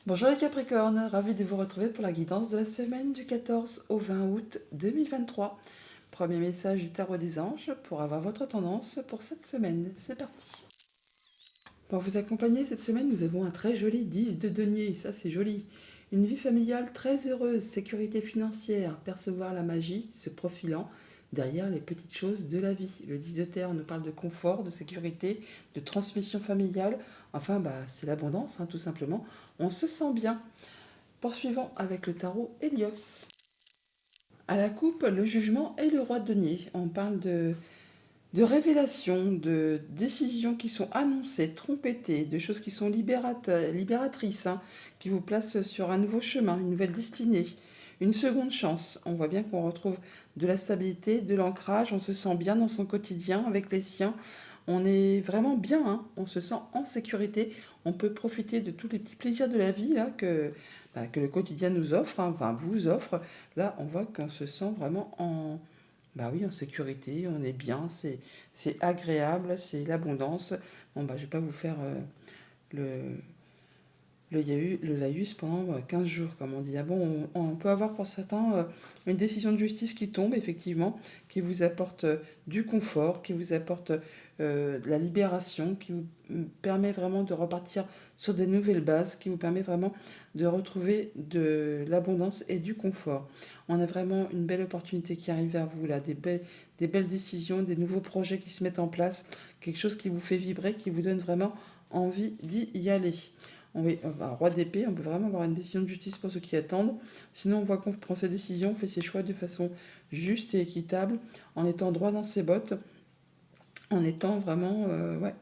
Bonjour les Capricornes, ravi de vous retrouver pour la guidance de la semaine du 14 au 20 août 2023. Premier message du tarot des anges pour avoir votre tendance pour cette semaine. C'est parti. Pour vous accompagner cette semaine, nous avons un très joli 10 de denier, ça c'est joli. Une vie familiale très heureuse, sécurité financière, percevoir la magie se profilant derrière les petites choses de la vie. Le 10 de terre nous parle de confort, de sécurité, de transmission familiale. Enfin, c'est l'abondance, tout simplement. On se sent bien. Poursuivons avec le tarot Hélios. À la coupe, le jugement et le roi de denier. On parle de révélations, de décisions qui sont annoncées, trompetées, de choses qui sont libératrices, qui vous placent sur un nouveau chemin, une nouvelle destinée, une seconde chance. On voit bien qu'on retrouve de la stabilité, de l'ancrage, on se sent bien dans son quotidien avec les siens. On est vraiment bien, on se sent en sécurité, on peut profiter de tous les petits plaisirs de la vie là, que le quotidien nous offre, enfin vous offre. Là, on voit qu'on se sent vraiment en sécurité, on est bien, c'est agréable, c'est l'abondance. Bon, je vais pas vous faire le, le laïus pendant 15 jours, comme on dit. Ah bon, on peut avoir pour certains une décision de justice qui tombe, effectivement, qui vous apporte du confort, qui vous apporte de la libération, qui vous permet vraiment de repartir sur des nouvelles bases, qui vous permet vraiment de retrouver de l'abondance et du confort. On a vraiment une belle opportunité qui arrive vers vous, là, des belles décisions, des nouveaux projets qui se mettent en place, quelque chose qui vous fait vibrer, qui vous donne vraiment envie d'y aller. Roi d'épée, on peut vraiment avoir une décision de justice pour ceux qui attendent. Sinon, on voit qu'on prend ses décisions, on fait ses choix de façon juste et équitable, en étant droit dans ses bottes, en étant vraiment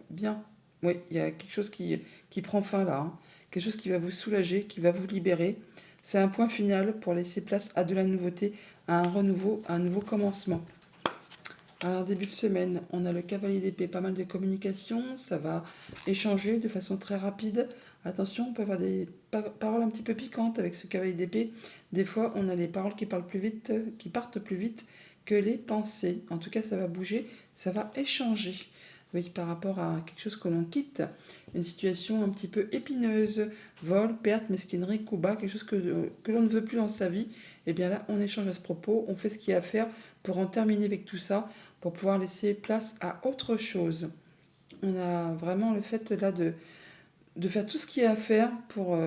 bien. Oui, il y a quelque chose qui prend fin là, quelque chose qui va vous soulager, qui va vous libérer. C'est un point final pour laisser place à de la nouveauté, à un renouveau, à un nouveau commencement. Alors, début de semaine, on a le cavalier d'épée, pas mal de communication, ça va échanger de façon très rapide. Attention, on peut avoir des paroles un petit peu piquantes avec ce cavalier d'épée. Des fois, on a les paroles qui parlent plus vite, qui partent plus vite que les pensées. En tout cas, ça va bouger, ça va échanger. Oui, par rapport à quelque chose que l'on quitte, une situation un petit peu épineuse, vol, perte, mesquinerie, coup bas, quelque chose que l'on ne veut plus dans sa vie. Et bien là, on échange à ce propos, on fait ce qu'il y a à faire pour en terminer avec tout ça, pour pouvoir laisser place à autre chose. On a vraiment le fait là de faire tout ce qu'il y a à faire pour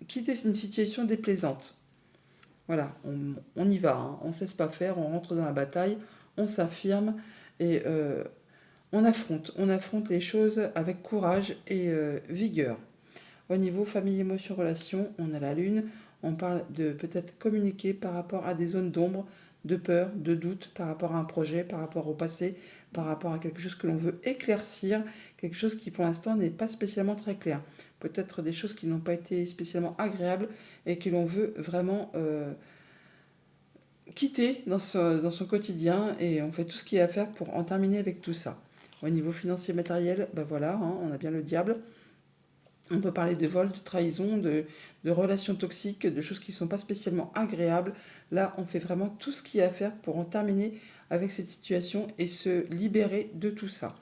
quitter une situation déplaisante. Voilà, on y va, on ne cesse pas faire, on rentre dans la bataille, on s'affirme et on affronte les choses avec courage et vigueur. Au niveau famille, émotion, relation, on a la lune, on parle de peut-être communiquer par rapport à des zones d'ombre, de peur, de doute, par rapport à un projet, par rapport au passé, par rapport à quelque chose que l'on veut éclaircir, quelque chose qui pour l'instant n'est pas spécialement très clair. Peut-être des choses qui n'ont pas été spécialement agréables et que l'on veut vraiment quitter dans son quotidien, et on fait tout ce qu'il y a à faire pour en terminer avec tout ça. Au niveau financier matériel, voilà, on a bien le diable. On peut parler de vol, de trahison, de relations toxiques, de choses qui ne sont pas spécialement agréables. Là, on fait vraiment tout ce qu'il y a à faire pour en terminer avec cette situation et se libérer de tout ça.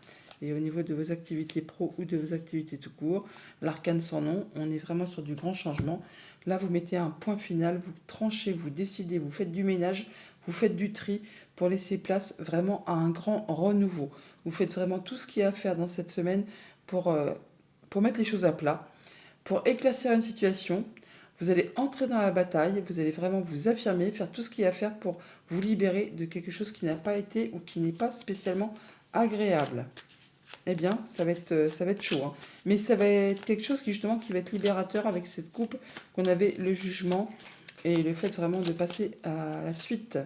Et au niveau de vos activités pro ou de vos activités tout court, l'arcane sans nom, on est vraiment sur du grand changement. Là, vous mettez un point final, vous tranchez, vous décidez, vous faites du ménage, vous faites du tri pour laisser place vraiment à un grand renouveau. Vous faites vraiment tout ce qu'il y a à faire dans cette semaine pour mettre les choses à plat, pour éclaircir une situation. Vous allez entrer dans la bataille, vous allez vraiment vous affirmer, faire tout ce qu'il y a à faire pour vous libérer de quelque chose qui n'a pas été ou qui n'est pas spécialement agréable. Eh bien, ça va être chaud. Mais ça va être quelque chose qui va être libérateur avec cette coupe qu'on avait, le jugement et le fait vraiment de passer à la suite.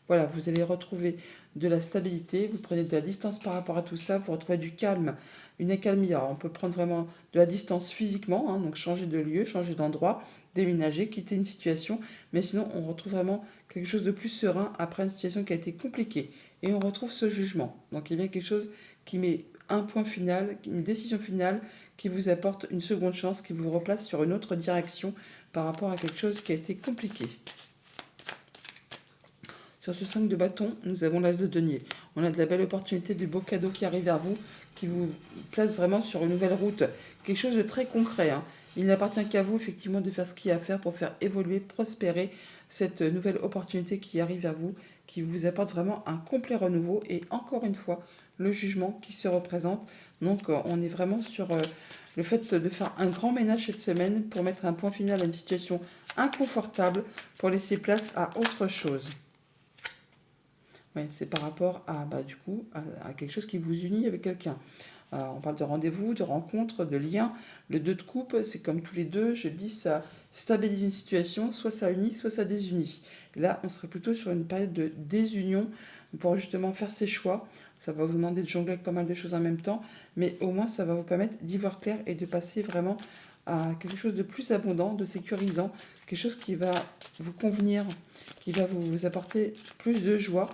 Voilà, vous allez retrouver de la stabilité, vous prenez de la distance par rapport à tout ça, vous retrouvez du calme, une accalmie. Alors, on peut prendre vraiment de la distance physiquement, donc changer de lieu, changer d'endroit, déménager, quitter une situation, mais sinon on retrouve vraiment quelque chose de plus serein après une situation qui a été compliquée. Et on retrouve ce jugement. Donc il y a bien quelque chose qui met un point final, une décision finale qui vous apporte une seconde chance, qui vous replace sur une autre direction par rapport à quelque chose qui a été compliqué. Sur ce 5 de bâton, nous avons l'as de denier. On a de la belle opportunité, de beaux cadeaux qui arrivent vers vous, qui vous placent vraiment sur une nouvelle route. Quelque chose de très concret, hein. Il n'appartient qu'à vous, effectivement, de faire ce qu'il y a à faire pour faire évoluer, prospérer cette nouvelle opportunité qui arrive vers vous, qui vous apporte vraiment un complet renouveau et encore une fois, le jugement qui se représente. Donc, on est vraiment sur le fait de faire un grand ménage cette semaine pour mettre un point final à une situation inconfortable pour laisser place à autre chose. Ouais, c'est par rapport à, du coup, à quelque chose qui vous unit avec quelqu'un. On parle de rendez-vous, de rencontre, de lien. Le 2 de coupe, c'est comme tous les deux, je dis, ça stabilise une situation, soit ça unit, soit ça désunit. Là, on serait plutôt sur une période de désunion pour justement faire ses choix. Ça va vous demander de jongler avec pas mal de choses en même temps, mais au moins ça va vous permettre d'y voir clair et de passer vraiment à quelque chose de plus abondant, de sécurisant, quelque chose qui va vous convenir, qui va vous apporter plus de joie,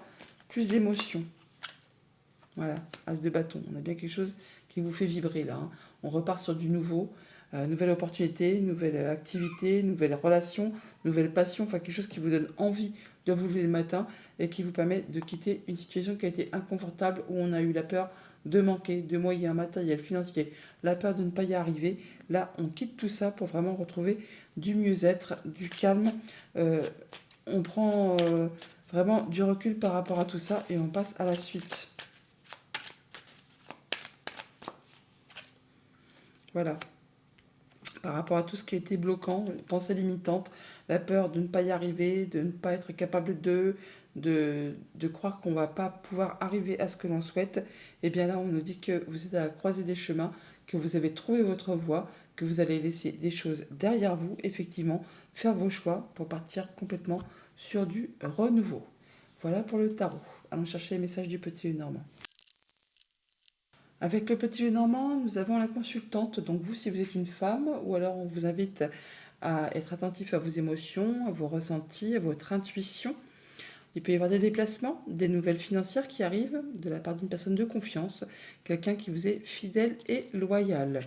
plus d'émotion. Voilà, as de bâton. On a bien quelque chose qui vous fait vibrer là, hein. On repart sur du nouveau, nouvelle opportunité, nouvelle activité, nouvelle relation, nouvelle passion, enfin quelque chose qui vous donne envie de vous lever le matin et qui vous permet de quitter une situation qui a été inconfortable, où on a eu la peur de manquer de moyens matériels, financiers, la peur de ne pas y arriver. Là, on quitte tout ça pour vraiment retrouver du mieux-être, du calme. On prend vraiment du recul par rapport à tout ça et on passe à la suite. Voilà. Par rapport à tout ce qui a été bloquant, les pensées limitantes, la peur de ne pas y arriver, de ne pas être capable de croire qu'on ne va pas pouvoir arriver à ce que l'on souhaite, et bien là, on nous dit que vous êtes à la croisée des chemins, que vous avez trouvé votre voie, que vous allez laisser des choses derrière vous, effectivement, faire vos choix pour partir complètement sur du renouveau. Voilà pour le tarot. Allons chercher les messages du petit Lenormand. Avec le petit Lenormand, nous avons la consultante. Donc vous, si vous êtes une femme, ou alors on vous invite à être attentif à vos émotions, à vos ressentis, à votre intuition. Il peut y avoir des déplacements, des nouvelles financières qui arrivent de la part d'une personne de confiance, quelqu'un qui vous est fidèle et loyal.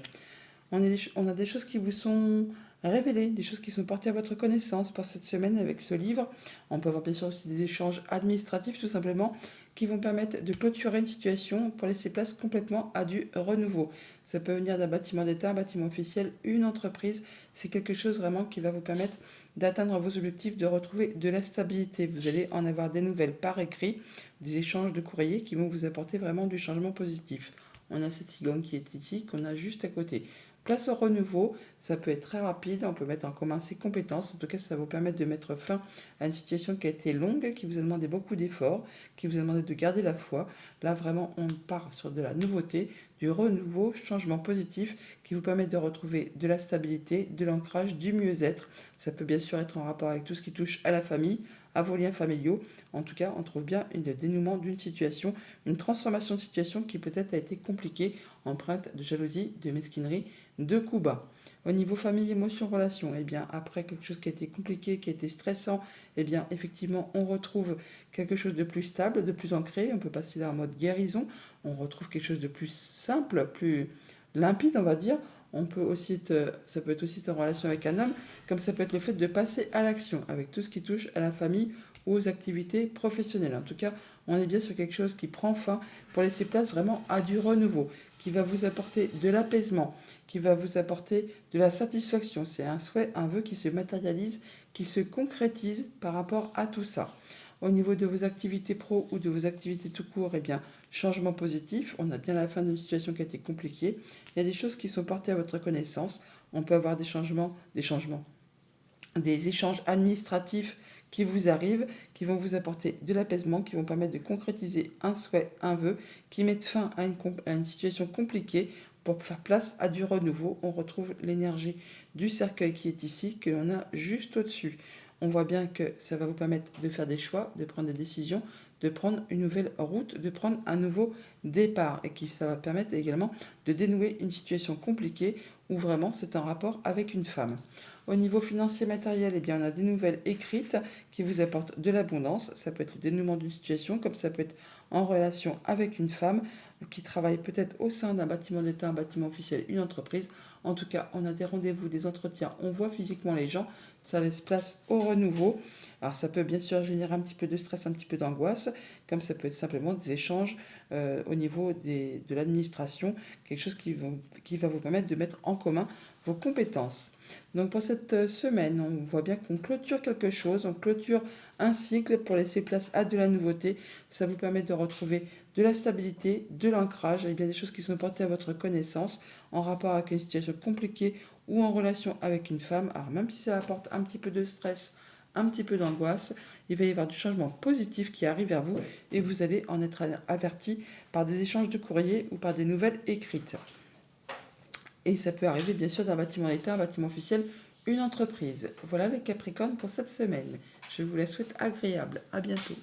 On a des choses qui vous sont révélées, des choses qui sont portées à votre connaissance pour cette semaine avec ce livre. On peut avoir bien sûr aussi des échanges administratifs tout simplement qui vont permettre de clôturer une situation pour laisser place complètement à du renouveau. Ça peut venir d'un bâtiment d'État, un bâtiment officiel, une entreprise. C'est quelque chose vraiment qui va vous permettre d'atteindre vos objectifs, de retrouver de la stabilité. Vous allez en avoir des nouvelles par écrit, des échanges de courriers qui vont vous apporter vraiment du changement positif. On a cette cigogne qui est ici, qu'on a juste à côté. Place au renouveau, ça peut être très rapide, on peut mettre en commun ses compétences. En tout cas, ça va vous permettre de mettre fin à une situation qui a été longue, qui vous a demandé beaucoup d'efforts, qui vous a demandé de garder la foi. Là, vraiment, on part sur de la nouveauté, du renouveau, changement positif, qui vous permet de retrouver de la stabilité, de l'ancrage, du mieux-être. Ça peut bien sûr être en rapport avec tout ce qui touche à la famille, à vos liens familiaux. En tout cas, on trouve bien le dénouement d'une situation, une transformation de situation qui peut-être a été compliquée, empreinte de jalousie, de mesquinerie, de coups bas. Au niveau famille, émotion, relation, eh bien, après quelque chose qui a été compliqué, qui a été stressant, eh bien, effectivement, on retrouve quelque chose de plus stable, de plus ancré. On peut passer là en mode guérison. On retrouve quelque chose de plus simple, plus limpide, on va dire. Ça peut être aussi en relation avec un homme, comme ça peut être le fait de passer à l'action avec tout ce qui touche à la famille ou aux activités professionnelles. En tout cas, on est bien sur quelque chose qui prend fin pour laisser place vraiment à du renouveau, qui va vous apporter de l'apaisement, qui va vous apporter de la satisfaction. C'est un souhait, un vœu qui se matérialise, qui se concrétise par rapport à tout ça. Au niveau de vos activités pro ou de vos activités tout court, eh bien, changement positif. On a bien la fin d'une situation qui a été compliquée. Il y a des choses qui sont portées à votre connaissance. On peut avoir des échanges administratifs qui vous arrivent, qui vont vous apporter de l'apaisement, qui vont permettre de concrétiser un souhait, un vœu, qui mettent fin à une situation compliquée pour faire place à du renouveau. On retrouve l'énergie du cercueil qui est ici, que l'on a juste au-dessus. On voit bien que ça va vous permettre de faire des choix, de prendre des décisions, de prendre une nouvelle route, de prendre un nouveau départ. Et qui ça va permettre également de dénouer une situation compliquée où vraiment c'est en rapport avec une femme. Au niveau financier matériel, eh bien, on a des nouvelles écrites qui vous apportent de l'abondance. Ça peut être le dénouement d'une situation, comme ça peut être en relation avec une femme qui travaille peut-être au sein d'un bâtiment d'État, un bâtiment officiel, une entreprise. En tout cas, on a des rendez-vous, des entretiens, on voit physiquement les gens, ça laisse place au renouveau. Alors ça peut bien sûr générer un petit peu de stress, un petit peu d'angoisse, comme ça peut être simplement des échanges au niveau de l'administration, quelque chose qui va vous permettre de mettre en commun vos compétences. Donc pour cette semaine, on voit bien qu'on clôture quelque chose, on clôture un cycle pour laisser place à de la nouveauté. Ça vous permet de retrouver de la stabilité, de l'ancrage, et bien des choses qui sont portées à votre connaissance en rapport avec une situation compliquée ou en relation avec une femme. Alors même si ça apporte un petit peu de stress, un petit peu d'angoisse, il va y avoir du changement positif qui arrive vers vous et vous allez en être averti par des échanges de courrier ou par des nouvelles écrites. Et ça peut arriver bien sûr d'un bâtiment d'État, un bâtiment officiel, une entreprise. Voilà les Capricornes pour cette semaine. Je vous la souhaite agréable. À bientôt.